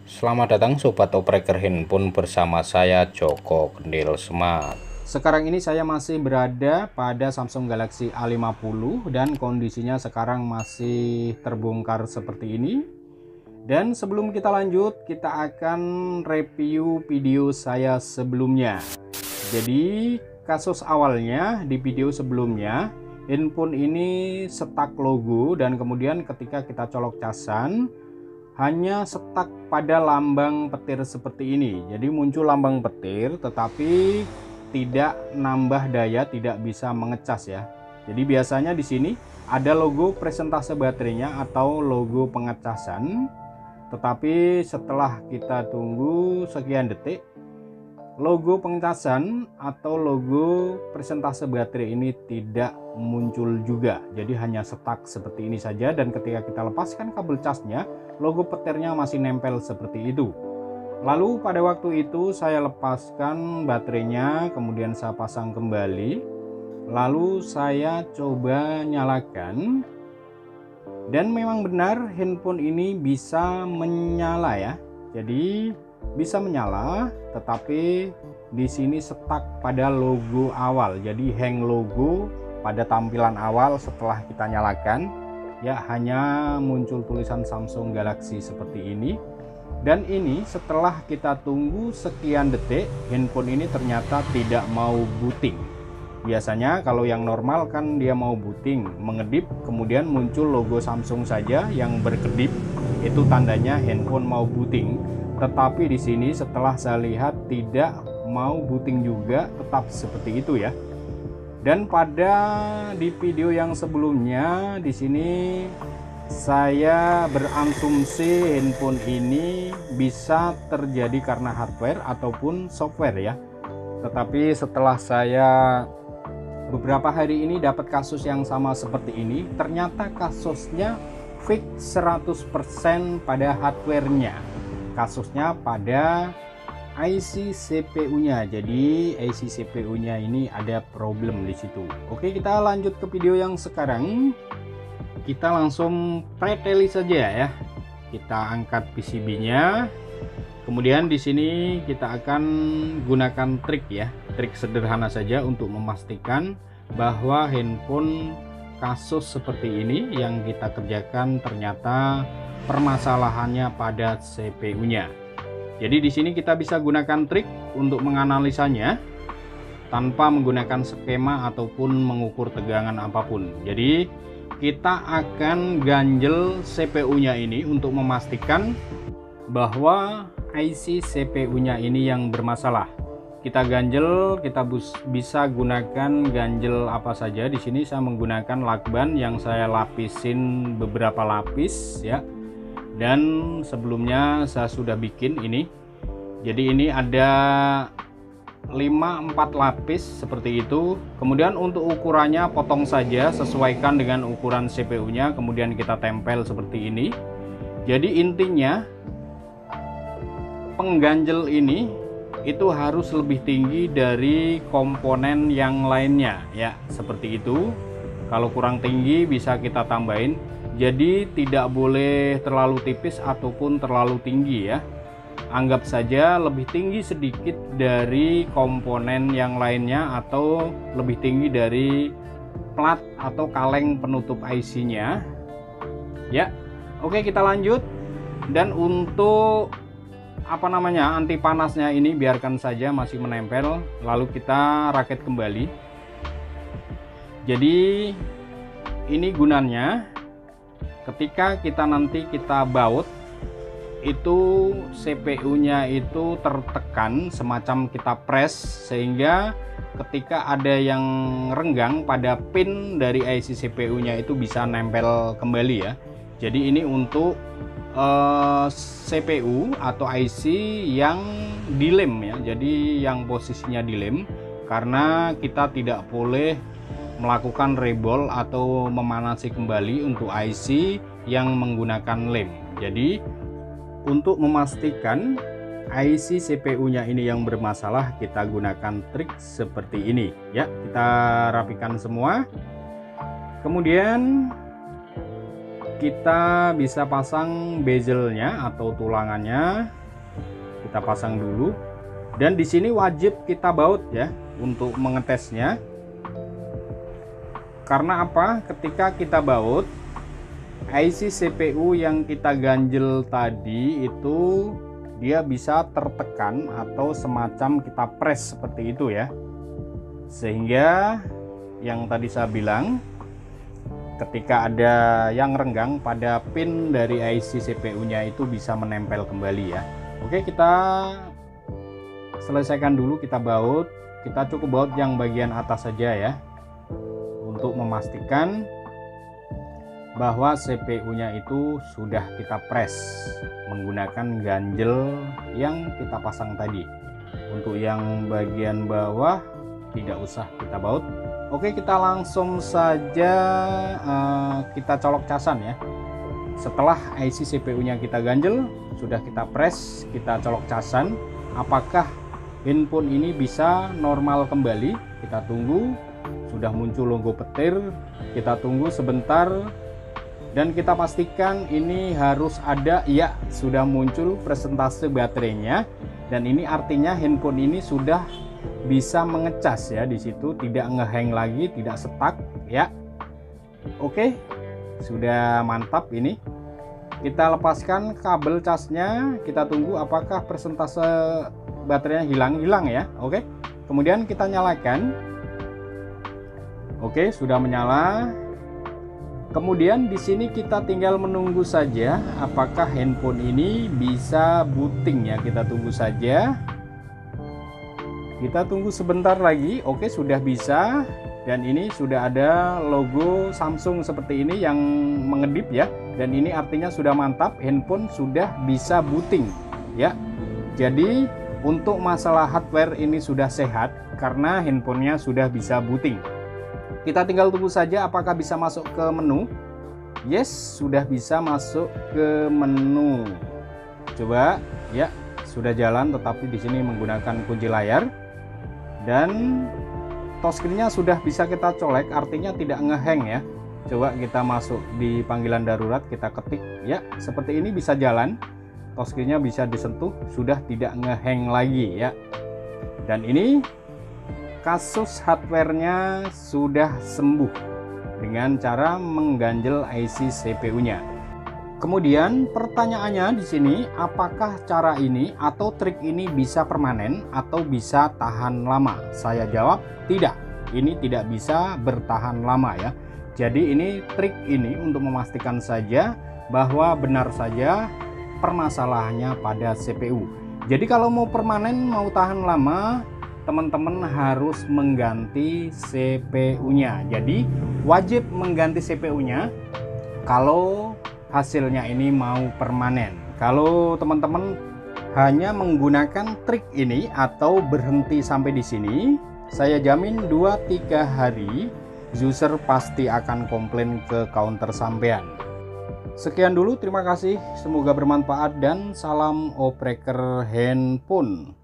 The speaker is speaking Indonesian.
Selamat datang Sobat Opreker Handphone bersama saya Joko Kendil Smart. Sekarang ini saya masih berada pada Samsung Galaxy A50 dan kondisinya sekarang masih terbongkar seperti ini. Dan sebelum kita lanjut, kita akan review video saya sebelumnya. Jadi kasus awalnya di video sebelumnya, handphone ini stuck logo dan kemudian ketika kita colok casan hanya stuck pada lambang petir seperti ini. Jadi muncul lambang petir tetapi tidak nambah daya, tidak bisa mengecas ya. Jadi biasanya di sini ada logo presentase baterainya atau logo pengecasan. Tetapi setelah kita tunggu sekian detik, logo pengecasan atau logo presentase baterai ini tidak muncul juga. Jadi hanya stuck seperti ini saja, dan ketika kita lepaskan kabel casnya, logo petirnya masih nempel seperti itu. Lalu pada waktu itu saya lepaskan baterainya, kemudian saya pasang kembali, lalu saya coba nyalakan, dan memang benar handphone ini bisa menyala ya. Jadi bisa menyala, tetapi di sini stuck pada logo awal. Jadi hang logo pada tampilan awal setelah kita nyalakan ya, hanya muncul tulisan Samsung Galaxy seperti ini. Dan ini setelah kita tunggu sekian detik, handphone ini ternyata tidak mau booting. Biasanya kalau yang normal kan dia mau booting, mengedip, kemudian muncul logo Samsung saja yang berkedip, itu tandanya handphone mau booting. Tetapi di sini setelah saya lihat tidak mau booting juga, tetap seperti itu ya. Dan pada di video yang sebelumnya di sini saya berasumsi handphone ini bisa terjadi karena hardware ataupun software ya. Tetapi setelah saya beberapa hari ini dapat kasus yang sama seperti ini, ternyata kasusnya fix 100% pada hardware-nya. Kasusnya pada IC CPU-nya. Jadi IC CPU-nya ini ada problem di situ. Oke, kita lanjut ke video yang sekarang. Kita langsung preteli saja ya. Kita angkat PCB-nya. Kemudian di sini kita akan gunakan trik ya. Trik sederhana saja untuk memastikan bahwa handphone kasus seperti ini yang kita kerjakan ternyata permasalahannya pada CPU-nya. Jadi di sini kita bisa gunakan trik untuk menganalisanya tanpa menggunakan skema ataupun mengukur tegangan apapun. Jadi kita akan ganjel CPU-nya ini untuk memastikan bahwa IC CPU-nya ini yang bermasalah. Kita ganjel, kita bisa gunakan ganjel apa saja. Di sini saya menggunakan lakban yang saya lapisin beberapa lapis ya. Dan sebelumnya saya sudah bikin ini. Jadi ini ada 5-4 lapis seperti itu. Kemudian untuk ukurannya potong saja, sesuaikan dengan ukuran CPU-nya, kemudian kita tempel seperti ini. Jadi intinya pengganjel ini itu harus lebih tinggi dari komponen yang lainnya ya, seperti itu. Kalau kurang tinggi bisa kita tambahin. Jadi tidak boleh terlalu tipis ataupun terlalu tinggi ya. Anggap saja lebih tinggi sedikit dari komponen yang lainnya atau lebih tinggi dari plat atau kaleng penutup IC-nya. Ya. Oke, kita lanjut. Dan untuk anti panasnya ini biarkan saja masih menempel, lalu kita rakit kembali. Jadi ini gunanya ketika kita nanti kita baut itu CPU-nya itu tertekan, semacam kita press, sehingga ketika ada yang renggang pada pin dari IC CPU-nya itu bisa nempel kembali ya. Jadi ini untuk CPU atau IC yang dilem ya. Jadi yang posisinya dilem, karena kita tidak boleh melakukan rebol atau memanasi kembali untuk IC yang menggunakan lem. Jadi untuk memastikan IC CPU-nya ini yang bermasalah, kita gunakan trik seperti ini ya. Kita rapikan semua. Kemudian kita bisa pasang bezelnya atau tulangannya, kita pasang dulu. Dan di sini wajib kita baut ya untuk mengetesnya. Karena apa? Ketika kita baut, IC CPU yang kita ganjel tadi itu dia bisa tertekan atau semacam kita press seperti itu ya. Sehingga yang tadi saya bilang, ketika ada yang renggang pada pin dari IC CPU-nya itu bisa menempel kembali ya. Oke, kita selesaikan dulu, kita baut. Kita cukup baut yang bagian atas saja ya, untuk memastikan bahwa CPU-nya itu sudah kita press menggunakan ganjel yang kita pasang tadi. Untuk yang bagian bawah tidak usah kita baut. Oke, kita langsung saja kita colok casan ya. Setelah IC CPU-nya kita ganjel, sudah kita press, kita colok casan. Apakah handphone ini bisa normal kembali? Kita tunggu. Sudah muncul logo petir, kita tunggu sebentar dan kita pastikan ini harus ada. Ya, sudah muncul persentase baterainya, dan ini artinya handphone ini sudah bisa mengecas ya. Di situ tidak ngehang lagi, tidak stuck ya. Oke, sudah mantap. Ini kita lepaskan kabel casnya, kita tunggu apakah persentase baterainya hilang ya. Oke, kemudian kita nyalakan. Oke, sudah menyala. Kemudian di sini kita tinggal menunggu saja apakah handphone ini bisa booting ya. Kita tunggu saja. Kita tunggu sebentar lagi. Oke, sudah bisa. Dan ini sudah ada logo Samsung seperti ini yang mengedip ya. Dan ini artinya sudah mantap, handphone sudah bisa booting ya. Jadi untuk masalah hardware ini sudah sehat karena handphonenya sudah bisa booting. Kita tinggal tunggu saja apakah bisa masuk ke menu. Yes, sudah bisa masuk ke menu. Coba ya, sudah jalan, tetapi di sini menggunakan kunci layar. Dan touchscreen-nya sudah bisa kita colek, artinya tidak ngehang ya. Coba kita masuk di panggilan darurat, kita ketik ya, seperti ini bisa jalan. Touchscreen-nya bisa disentuh, sudah tidak ngehang lagi ya. Dan ini kasus hardware-nya sudah sembuh dengan cara mengganjel IC CPU-nya. Kemudian pertanyaannya di sini, apakah cara ini atau trik ini bisa permanen atau bisa tahan lama? Saya jawab tidak. Ini tidak bisa bertahan lama ya. Jadi ini trik ini untuk memastikan saja bahwa benar saja permasalahannya pada CPU. Jadi kalau mau permanen, mau tahan lama, teman-teman harus mengganti CPU-nya. Jadi wajib mengganti CPU-nya kalau hasilnya ini mau permanen. Kalau teman-teman hanya menggunakan trik ini atau berhenti sampai di sini, saya jamin 2-3 hari user pasti akan komplain ke counter sampean. Sekian dulu, terima kasih, semoga bermanfaat dan salam opreker handphone.